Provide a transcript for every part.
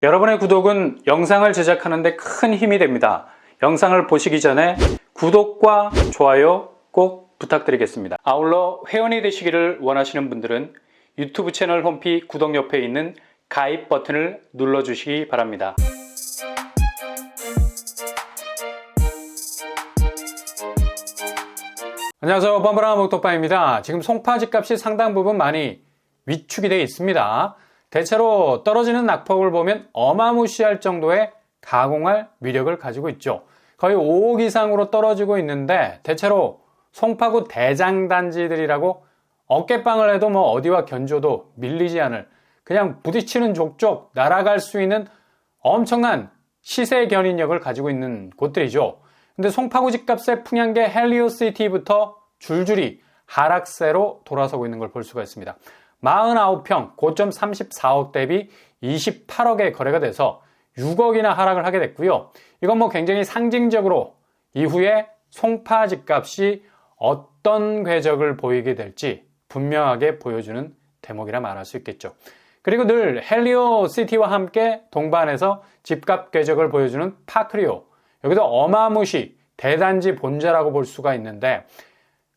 여러분의 구독은 영상을 제작하는 데 큰 힘이 됩니다. 영상을 보시기 전에 구독과 좋아요 꼭 부탁드리겠습니다. 아울러 회원이 되시기를 원하시는 분들은 유튜브 채널 홈피 구독 옆에 있는 가입 버튼을 눌러주시기 바랍니다. 안녕하세요, 뻔뻔한 목독방입니다. 지금 송파 집값이 상당 부분 많이 위축이 되어 있습니다. 대체로 떨어지는 낙폭을 보면 어마무시할 정도의 가공할 위력을 가지고 있죠. 거의 5억 이상으로 떨어지고 있는데 대체로 송파구 대장단지들이라고 어깨빵을 해도 뭐 어디와 견줘도 밀리지 않을, 그냥 부딪히는 족족 날아갈 수 있는 엄청난 시세 견인력을 가지고 있는 곳들이죠. 근데 송파구 집값의 풍향계 헬리오시티부터 줄줄이 하락세로 돌아서고 있는 걸 볼 수가 있습니다. 49평, 고점 34억 대비 28억에 거래가 돼서 6억이나 하락을 하게 됐고요. 이건 뭐 굉장히 상징적으로 이후에 송파 집값이 어떤 궤적을 보이게 될지 분명하게 보여주는 대목이라 말할 수 있겠죠. 그리고 늘 헬리오시티와 함께 동반해서 집값 궤적을 보여주는 파크리오, 여기도 어마무시 대단지 본자라고 볼 수가 있는데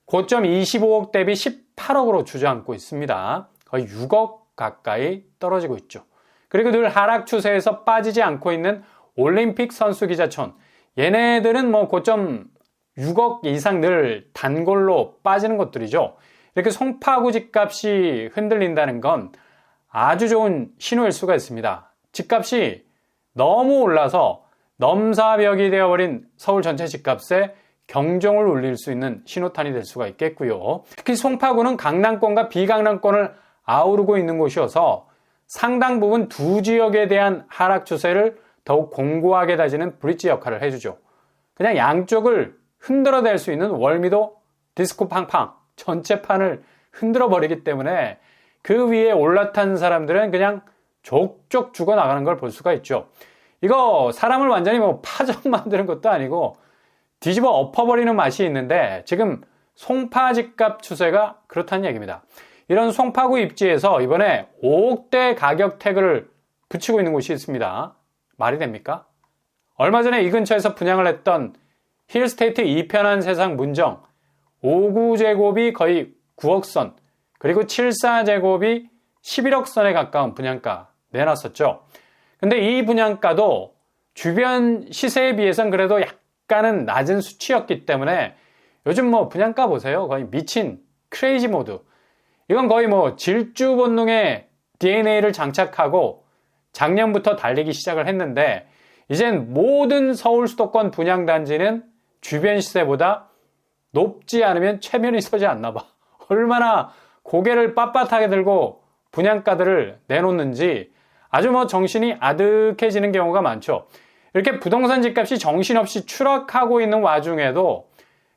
고점 25억 대비 18억으로 주저앉고 있습니다. 거의 6억 가까이 떨어지고 있죠. 그리고 늘 하락 추세에서 빠지지 않고 있는 올림픽 선수기자촌, 얘네들은 뭐 고점 6억 이상 늘 단골로 빠지는 것들이죠. 이렇게 송파구 집값이 흔들린다는 건 아주 좋은 신호일 수가 있습니다. 집값이 너무 올라서 넘사벽이 되어버린 서울 전체 집값에 경종을 울릴 수 있는 신호탄이 될 수가 있겠고요. 특히 송파구는 강남권과 비강남권을 아우르고 있는 곳이어서 상당 부분 두 지역에 대한 하락 추세를 더욱 공고하게 다지는 브릿지 역할을 해주죠. 그냥 양쪽을 흔들어댈 수 있는 월미도 디스코 팡팡 전체 판을 흔들어 버리기 때문에 그 위에 올라탄 사람들은 그냥 족족 죽어나가는 걸 볼 수가 있죠. 이거 사람을 완전히 뭐 파전 만드는 것도 아니고 뒤집어 엎어버리는 맛이 있는데 지금 송파 집값 추세가 그렇다는 얘기입니다. 이런 송파구 입지에서 이번에 5억대 가격 태그를 붙이고 있는 곳이 있습니다. 말이 됩니까? 얼마 전에 이 근처에서 분양을 했던 힐스테이트 2편한 세상 문정 5구제곱이 거의 9억 선, 그리고 74제곱이 11억 선에 가까운 분양가 내놨었죠. 근데 이 분양가도 주변 시세에 비해서는 그래도 약간은 낮은 수치였기 때문에 요즘 뭐 분양가 보세요. 거의 미친 크레이지 모드. 이건 거의 뭐 질주 본능의 DNA를 장착하고 작년부터 달리기 시작을 했는데 이젠 모든 서울 수도권 분양단지는 주변 시세보다 높지 않으면 체면이 서지 않나 봐. 얼마나 고개를 빳빳하게 들고 분양가들을 내놓는지 아주 뭐 정신이 아득해지는 경우가 많죠. 이렇게 부동산 집값이 정신없이 추락하고 있는 와중에도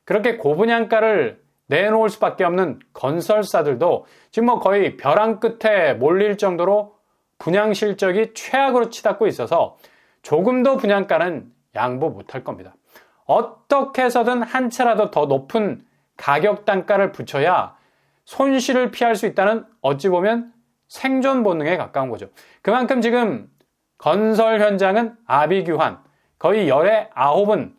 그렇게 고분양가를 내놓을 수밖에 없는 건설사들도 지금 뭐 거의 벼랑 끝에 몰릴 정도로 분양 실적이 최악으로 치닫고 있어서 조금 더 분양가는 양보 못할 겁니다. 어떻게 해서든 한 채라도 더 높은 가격 단가를 붙여야 손실을 피할 수 있다는 어찌 보면 생존 본능에 가까운 거죠. 그만큼 지금 건설 현장은 아비규환, 거의 열의 9은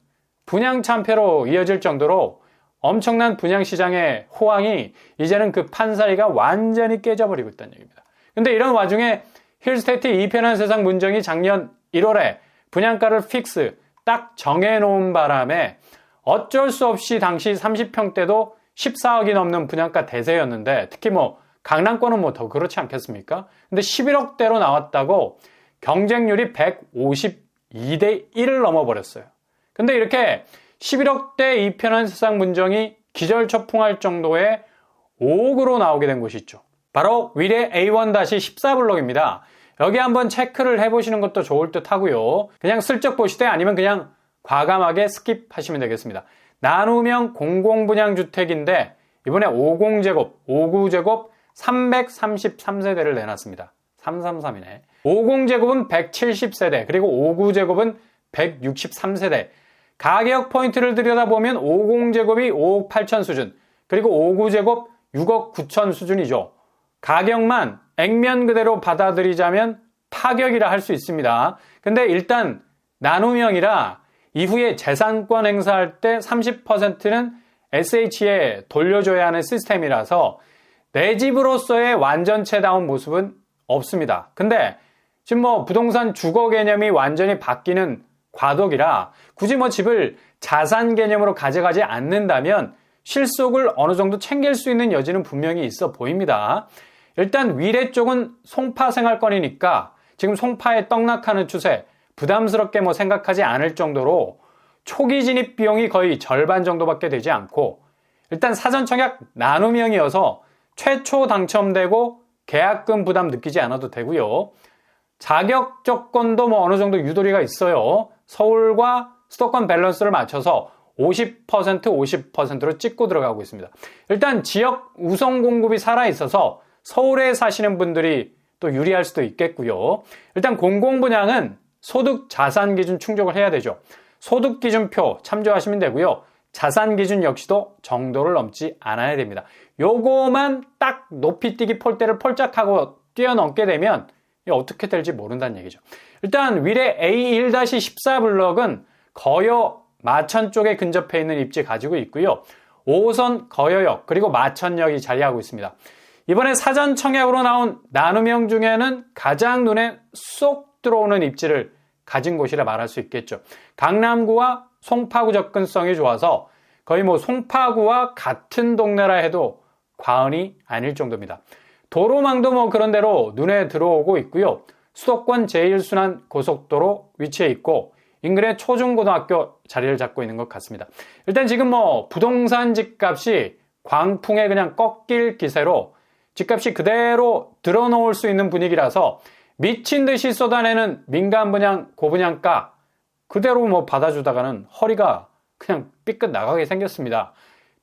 분양 참패로 이어질 정도로 엄청난 분양시장의 호황이 이제는 그 판사이가 완전히 깨져버리고 있다는 얘기입니다. 근데 이런 와중에 힐스테이트 2편한 세상 문정이 작년 1월에 분양가를 픽스 딱 정해놓은 바람에 어쩔 수 없이 당시 30평대도 14억이 넘는 분양가 대세였는데 특히 뭐 강남권은 뭐 더 그렇지 않겠습니까? 근데 11억대로 나왔다고 경쟁률이 152대 1을 넘어버렸어요. 근데 이렇게 11억대 2편한 세상 문정이 기절초풍할 정도의 5억으로 나오게 된 곳이 있죠. 바로 위례 A1-14블록입니다. 여기 한번 체크를 해보시는 것도 좋을 듯 하고요. 그냥 슬쩍 보시되 아니면 그냥 과감하게 스킵하시면 되겠습니다. 나누명 공공분양주택인데 이번에 50제곱, 59제곱 333세대를 내놨습니다. 333이네. 50제곱은 170세대, 그리고 59제곱은 163세대. 가격 포인트를 들여다보면 50제곱이 5억 8천 수준, 그리고 59제곱 6억 9천 수준이죠. 가격만 액면 그대로 받아들이자면 파격이라 할 수 있습니다. 근데 일단 나눔형이라 이후에 재산권 행사할 때 30%는 SH에 돌려줘야 하는 시스템이라서 내 집으로서의 완전체다운 모습은 없습니다. 근데 지금 뭐 부동산 주거 개념이 완전히 바뀌는 과도기라 굳이 뭐 집을 자산 개념으로 가져가지 않는다면 실속을 어느 정도 챙길 수 있는 여지는 분명히 있어 보입니다. 일단 위례 쪽은 송파 생활권이니까 지금 송파에 떡락하는 추세 부담스럽게 뭐 생각하지 않을 정도로 초기 진입 비용이 거의 절반 정도밖에 되지 않고 일단 사전 청약 나눔형이어서 최초 당첨되고 계약금 부담 느끼지 않아도 되고요. 자격 조건도 뭐 어느 정도 유도리가 있어요. 서울과 수도권 밸런스를 맞춰서 50%, 50%로 찍고 들어가고 있습니다. 일단 지역 우선 공급이 살아있어서 서울에 사시는 분들이 또 유리할 수도 있겠고요. 일단 공공분양은 소득 자산 기준 충족을 해야 되죠. 소득 기준표 참조하시면 되고요. 자산 기준 역시도 정도를 넘지 않아야 됩니다. 요거만 딱 높이뛰기 폴대를 폴짝하고 뛰어넘게 되면 어떻게 될지 모른다는 얘기죠. 일단 위례 A1-14 블럭은 거여 마천 쪽에 근접해 있는 입지 가지고 있고요. 5호선 거여역 그리고 마천역이 자리하고 있습니다. 이번에 사전 청약으로 나온 나눔형 중에는 가장 눈에 쏙 들어오는 입지를 가진 곳이라 말할 수 있겠죠. 강남구와 송파구 접근성이 좋아서 거의 뭐 송파구와 같은 동네라 해도 과언이 아닐 정도입니다. 도로망도 뭐 그런 대로 눈에 들어오고 있고요. 수도권 제1순환 고속도로 위치해 있고 인근에 초중고등학교 자리를 잡고 있는 것 같습니다. 일단 지금 뭐 부동산 집값이 광풍에 그냥 꺾일 기세로 집값이 그대로 드러놓을 수 있는 분위기라서 미친 듯이 쏟아내는 민간 분양, 고분양가 그대로 뭐 받아주다가는 허리가 그냥 삐끗 나가게 생겼습니다.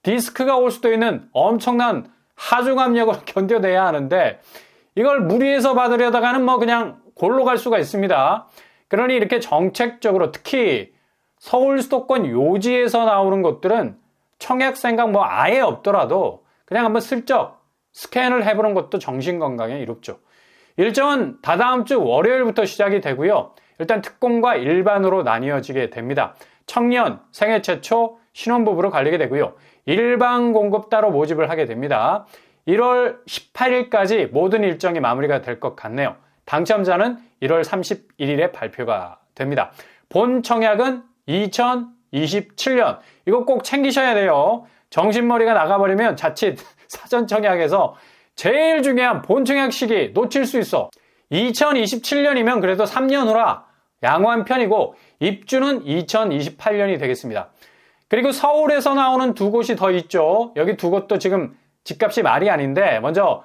디스크가 올 수도 있는 엄청난 하중 압력을 견뎌내야 하는데 이걸 무리해서 받으려다가는 뭐 그냥 골로 갈 수가 있습니다. 그러니 이렇게 정책적으로 특히 서울 수도권 요지에서 나오는 것들은 청약 생각 뭐 아예 없더라도 그냥 한번 슬쩍 스캔을 해보는 것도 정신건강에 이롭죠. 일정은 다다음 주 월요일부터 시작이 되고요. 일단 특공과 일반으로 나뉘어지게 됩니다. 청년, 생애 최초, 신혼부부로 갈리게 되고요. 일반 공급 따로 모집을 하게 됩니다. 1월 18일까지 모든 일정이 마무리가 될 것 같네요. 당첨자는 1월 31일에 발표가 됩니다. 본 청약은 2027년. 이거 꼭 챙기셔야 돼요. 정신머리가 나가버리면 자칫 사전 청약에서 제일 중요한 본 청약 시기 놓칠 수 있어. 2027년이면 그래도 3년 후라 양호한 편이고 입주는 2028년이 되겠습니다. 그리고 서울에서 나오는 두 곳이 더 있죠. 여기 두 곳도 지금 집값이 말이 아닌데 먼저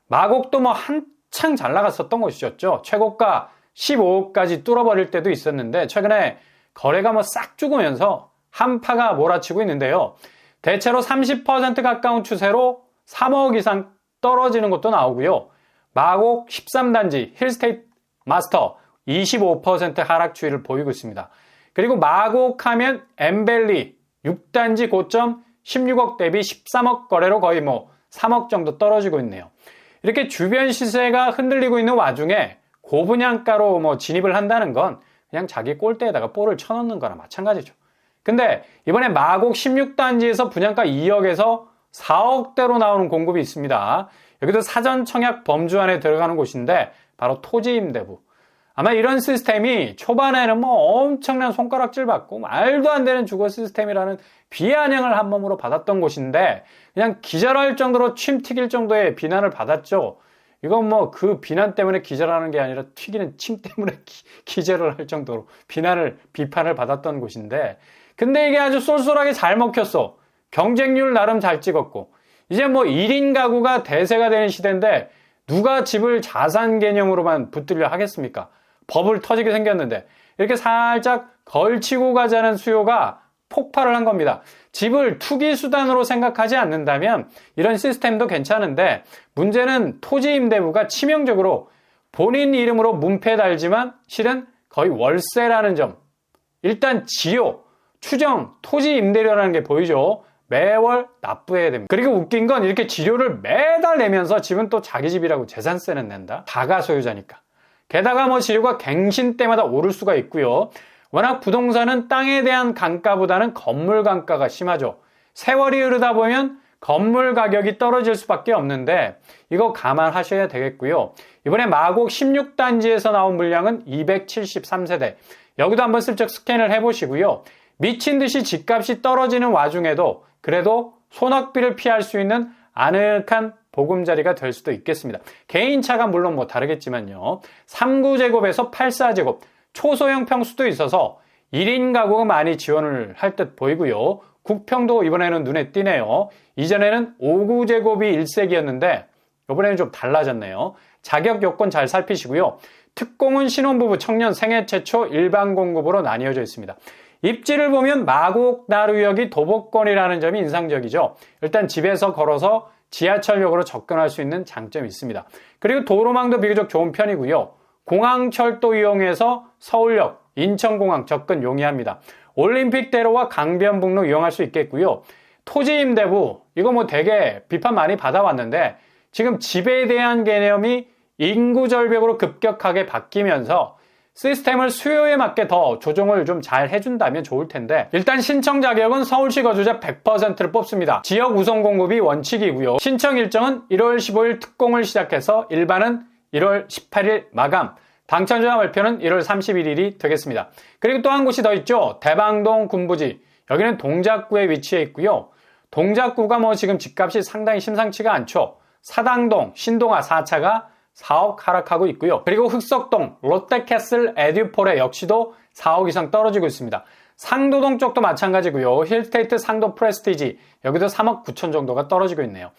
마곡도 뭐 한창 잘 나갔었던 곳이었죠. 최고가 15억까지 뚫어버릴 때도 있었는데 최근에 거래가 뭐 싹 죽으면서 한파가 몰아치고 있는데요. 대체로 30% 가까운 추세로 3억 이상 떨어지는 것도 나오고요. 마곡 13단지 힐스테이트 마스터 25% 하락 추이를 보이고 있습니다. 그리고 마곡하면 엠벨리 6단지 고점 16억 대비 13억 거래로 거의 뭐 3억 정도 떨어지고 있네요. 이렇게 주변 시세가 흔들리고 있는 와중에 고분양가로 뭐 진입을 한다는 건 그냥 자기 꼴대에다가 볼을 쳐넣는 거나 마찬가지죠. 근데 이번에 마곡 16단지에서 분양가 2억에서 4억대로 나오는 공급이 있습니다. 여기도 사전 청약 범주 안에 들어가는 곳인데 바로 토지임대부. 아마 이런 시스템이 초반에는 뭐 엄청난 손가락질 받고 말도 안 되는 주거 시스템이라는 비아냥을 한 몸으로 받았던 곳인데 그냥 기절할 정도로 침 튀길 정도의 비난을 받았죠. 이건 뭐 그 비난 때문에 기절하는 게 아니라 튀기는 침 때문에 기절을 할 정도로 비판을 받았던 곳인데 근데 이게 아주 쏠쏠하게 잘 먹혔어. 경쟁률 나름 잘 찍었고 이제 뭐 1인 가구가 대세가 되는 시대인데 누가 집을 자산 개념으로만 붙들려 하겠습니까? 버블 터지게 생겼는데 이렇게 살짝 걸치고 가자는 수요가 폭발을 한 겁니다. 집을 투기 수단으로 생각하지 않는다면 이런 시스템도 괜찮은데 문제는 토지 임대부가 치명적으로 본인 이름으로 문패 달지만 실은 거의 월세라는 점. 일단 지요, 추정, 토지 임대료라는 게 보이죠. 매월 납부해야 됩니다. 그리고 웃긴 건 이렇게 지료를 매달 내면서 집은 또 자기 집이라고 재산세는 낸다. 다가 소유자니까. 게다가 뭐 지류가 갱신 때마다 오를 수가 있고요. 워낙 부동산은 땅에 대한 감가보다는 건물 감가가 심하죠. 세월이 흐르다 보면 건물 가격이 떨어질 수밖에 없는데 이거 감안하셔야 되겠고요. 이번에 마곡 16단지에서 나온 물량은 273세대. 여기도 한번 슬쩍 스캔을 해보시고요. 미친 듯이 집값이 떨어지는 와중에도 그래도 소낙비를 피할 수 있는 아늑한 보금자리가 될 수도 있겠습니다. 개인차가 물론 뭐 다르겠지만요. 39제곱에서 84제곱, 초소형 평수도 있어서 1인 가구가 많이 지원을 할 듯 보이고요. 국평도 이번에는 눈에 띄네요. 이전에는 59제곱이 일색이었는데 이번에는 좀 달라졌네요. 자격 요건 잘 살피시고요. 특공은 신혼부부 청년 생애 최초 일반 공급으로 나뉘어져 있습니다. 입지를 보면 마곡 나루역이 도보권이라는 점이 인상적이죠. 일단 집에서 걸어서 지하철역으로 접근할 수 있는 장점이 있습니다. 그리고 도로망도 비교적 좋은 편이고요. 공항철도 이용해서 서울역, 인천공항 접근 용이합니다. 올림픽대로와 강변북로 이용할 수 있겠고요. 토지임대부, 이거 뭐 되게 비판 많이 받아왔는데 지금 집에 대한 개념이 인구 절벽으로 급격하게 바뀌면서 시스템을 수요에 맞게 더 조정을 좀 잘 해준다면 좋을 텐데 일단 신청 자격은 서울시 거주자 100%를 뽑습니다. 지역 우선 공급이 원칙이고요. 신청 일정은 1월 15일 특공을 시작해서 일반은 1월 18일 마감, 당첨자 발표는 1월 31일이 되겠습니다. 그리고 또 한 곳이 더 있죠. 대방동 군부지. 여기는 동작구에 위치해 있고요. 동작구가 뭐 지금 집값이 상당히 심상치가 않죠. 사당동, 신동아 4차가 4억 하락하고 있고요. 그리고 흑석동, 롯데캐슬 에듀폴에 역시도 4억 이상 떨어지고 있습니다. 상도동 쪽도 마찬가지고요. 힐스테이트 상도 프레스티지, 여기도 3억 9천 정도가 떨어지고 있네요.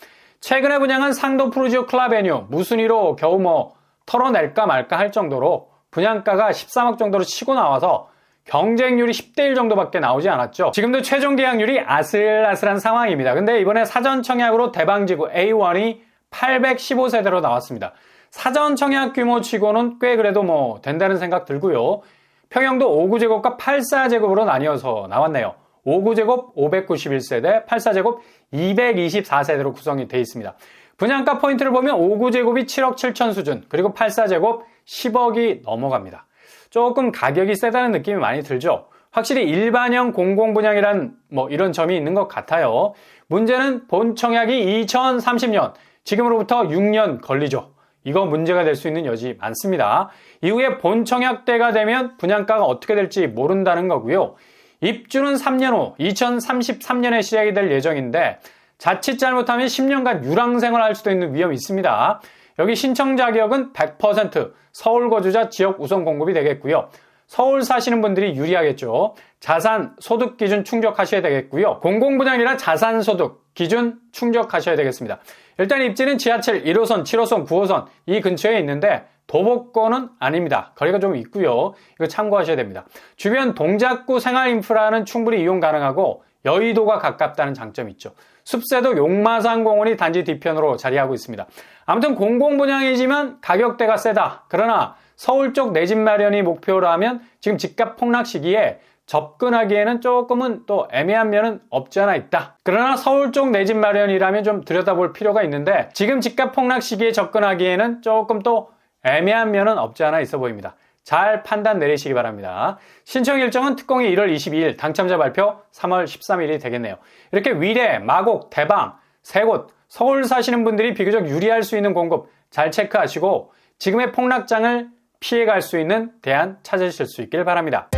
최근에 분양한 상도 프루지오 클라베뉴, 무순위로 겨우 뭐 털어낼까 말까 할 정도로 분양가가 13억 정도로 치고 나와서 경쟁률이 10대1 정도밖에 나오지 않았죠. 지금도 최종 계약률이 아슬아슬한 상황입니다. 근데 이번에 사전 청약으로 대방지구 A1이 815세대로 나왔습니다. 사전 청약 규모 치고는 꽤 그래도 뭐 된다는 생각 들고요. 평형도 59제곱과 84제곱으로 나뉘어서 나왔네요. 59제곱 591세대, 84제곱 224세대로 구성이 되어 있습니다. 분양가 포인트를 보면 59제곱이 7억 7천 수준, 그리고 84제곱 10억이 넘어갑니다. 조금 가격이 세다는 느낌이 많이 들죠. 확실히 일반형 공공분양이란 뭐 이런 점이 있는 것 같아요. 문제는 본 청약이 2030년, 지금으로부터 6년 걸리죠. 이거 문제가 될 수 있는 여지 많습니다. 이후에 본 청약 때가 되면 분양가가 어떻게 될지 모른다는 거고요. 입주는 3년 후 2033년에 시작이 될 예정인데 자칫 잘못하면 10년간 유랑생활을 할 수도 있는 위험이 있습니다. 여기 신청 자격은 100% 서울 거주자 지역 우선 공급이 되겠고요. 서울 사시는 분들이 유리하겠죠. 자산 소득 기준 충족하셔야 되겠고요. 공공분양이라 자산 소득 기준 충족하셔야 되겠습니다. 일단 입지는 지하철 1호선, 7호선, 9호선 이 근처에 있는데 도보권은 아닙니다. 거리가 좀 있고요. 이거 참고하셔야 됩니다. 주변 동작구 생활 인프라는 충분히 이용 가능하고 여의도가 가깝다는 장점이 있죠. 숲세도 용마산 공원이 단지 뒤편으로 자리하고 있습니다. 아무튼 공공분양이지만 가격대가 세다. 그러나 서울 쪽 내 집 마련이 목표라면 지금 집값 폭락 시기에 접근하기에는 조금은 또 애매한 면은 없지 않아 있다. 그러나 서울 쪽 내 집 마련이라면 좀 들여다볼 필요가 있는데 지금 집값 폭락 시기에 접근하기에는 조금 또 애매한 면은 없지 않아 있어 보입니다. 잘 판단 내리시기 바랍니다. 신청 일정은 특공이 1월 22일, 당첨자 발표 3월 13일이 되겠네요. 이렇게 위례, 마곡, 대방, 세 곳 서울 사시는 분들이 비교적 유리할 수 있는 공급 잘 체크하시고 지금의 폭락장을 피해갈 수 있는 대안 찾으실 수 있길 바랍니다.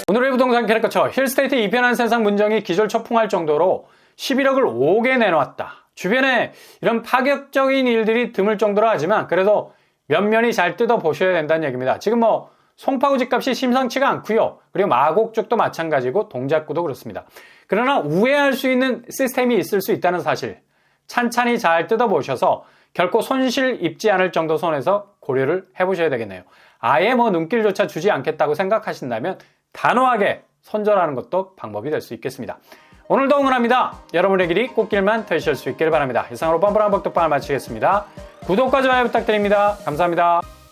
오늘의 부동산 캐릭터처 힐스테이트 이편한 세상 문정이 기절초풍할 정도로 11억을 5개 내놓았다. 주변에 이런 파격적인 일들이 드물 정도로 하지만 그래도 면면이 잘 뜯어보셔야 된다는 얘기입니다. 지금 뭐 송파구 집값이 심상치가 않고요. 그리고 마곡 쪽도 마찬가지고 동작구도 그렇습니다. 그러나 우회할 수 있는 시스템이 있을 수 있다는 사실 찬찬히 잘 뜯어보셔서 결코 손실 입지 않을 정도 선에서 고려를 해보셔야 되겠네요. 아예 뭐 눈길조차 주지 않겠다고 생각하신다면 단호하게 손절하는 것도 방법이 될 수 있겠습니다. 오늘도 응원합니다. 여러분의 길이 꽃길만 되실 수 있길 바랍니다. 이상으로 뻔뻔한 복덕방을 마치겠습니다. 구독과 좋아요 부탁드립니다. 감사합니다.